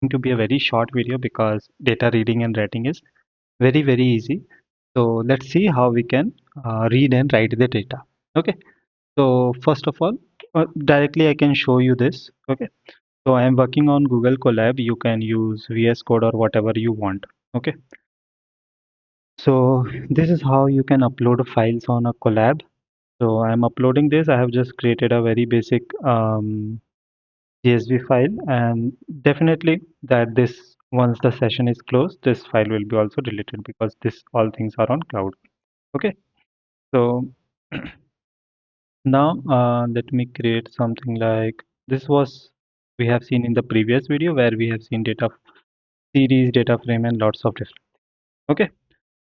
going to be a very short video because data reading and writing is very easy. So let's see how we can read and write the data. Okay. So first of all, directly I can show you this. Okay. So I am working on Google Colab. You can use VS Code or whatever you want. Okay. So this is how you can upload files on a Colab. So I'm uploading this. I have just created a very basic CSV file, and definitely that this once the session is closed, this file will be also deleted because this all things are on cloud. Okay. So now let me create something like this was we have seen in the previous video where we have seen data series, data frame, and lots of different. Okay.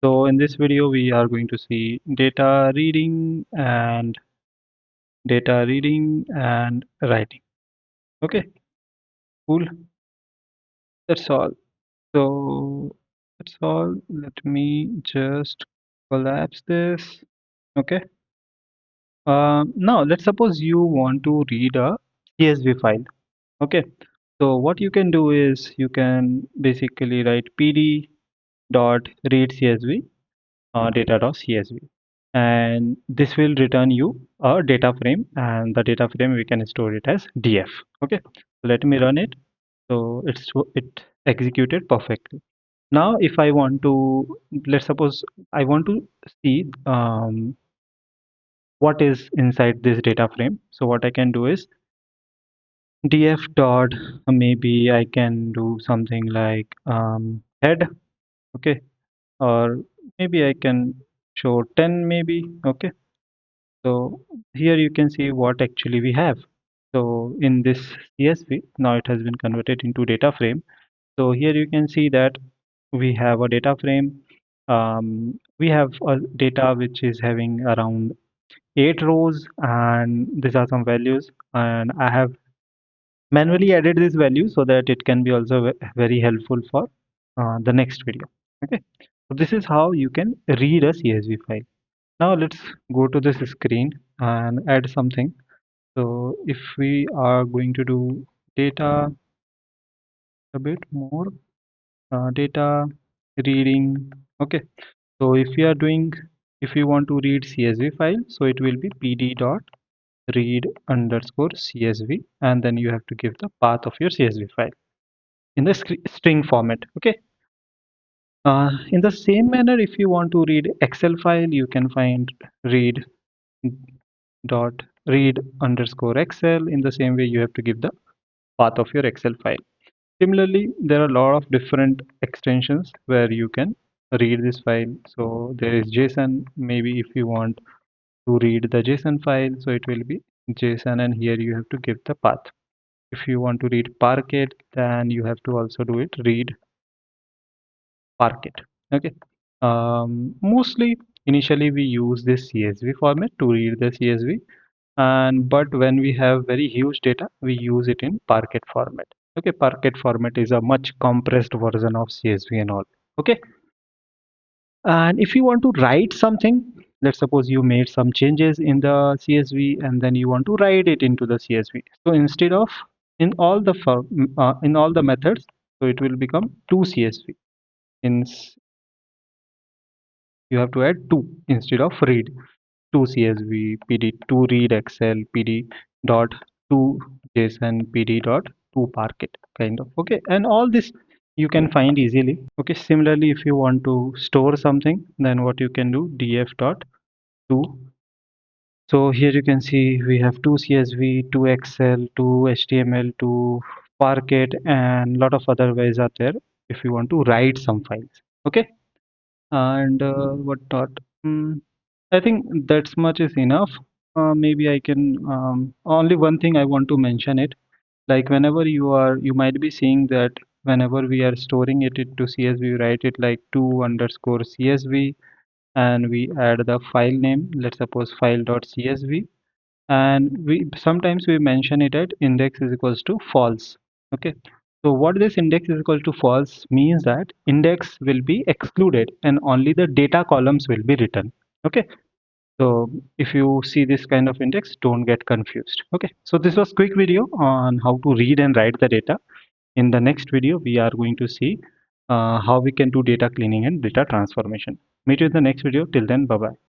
So in this video we are going to see data reading and writing. Okay, cool. That's all. So that's all. Let me just collapse this. Okay. Now let's suppose you want to read a CSV file. Okay. So what you can do is you can basically write pd dot read CSV data.csv, and this will return you a data frame, and the data frame we can store it as df. Okay, so let me run it. So it executed perfectly. Now if I want to, let's suppose I want to see what is inside this data frame. So what I can do is df dot, maybe I can do something like head. Okay, or maybe I can show 10 maybe. Okay. So here you can see what actually we have. So in this CSV, now it has been converted into data frame. So here you can see that we have a data frame. We have a data which is having around 8 rows, and these are some values. And I have manually added this value so that it can be also very helpful for the next video. Okay. So this is how you can read a CSV file. Now let's go to this screen and add something. So if we are going to do data a bit more, data reading. Okay. So if you want to read CSV file, so it will be pd dot read underscore CSV, and then you have to give the path of your CSV file in the string format. Okay. In the same manner, if you want to read Excel file, you can find read dot read underscore Excel. In the same way, you have to give the path of your Excel file. Similarly, there are a lot of different extensions where you can read this file. So there is JSON. Maybe if you want to read the JSON file, so it will be JSON, and here you have to give the path. If you want to read Parquet, then you have to also do it read Parquet. Okay. Mostly initially we use this CSV format to read the CSV, and but when we have very huge data we use it in Parquet format. Okay, Parquet format is a much compressed version of CSV and all. Okay, and if you want to write something, let's suppose you made some changes in the CSV and then you want to write it into the CSV. So instead of in all the methods, so it will become two CSV. In You have to add two instead of read. Two CSV, PD, two read Excel, PD dot two JSON, PD dot two Parquet kind of. Okay, and all this you can find easily. Okay, similarly, if you want to store something, then what you can do df dot two. So here you can see we have two CSV, two Excel, two HTML, two Parquet, and lot of other ways are there if you want to write some files. Okay, and what not? I think that's much is enough. Maybe I can only one thing I want to mention it. Like whenever you might be seeing that whenever we are storing it into CSV, we write it like two underscore CSV, and we add the file name. Let's suppose file.csv, and we sometimes we mention it at index is equals to false. Okay, so what this index is equal to false means that index will be excluded and only the data columns will be written. Okay, so if you see this kind of index, don't get confused. Okay, so this was quick video on how to read and write the data. In the next video, we are going to see how we can do data cleaning and data transformation. Meet you in the next video. Till then, bye bye.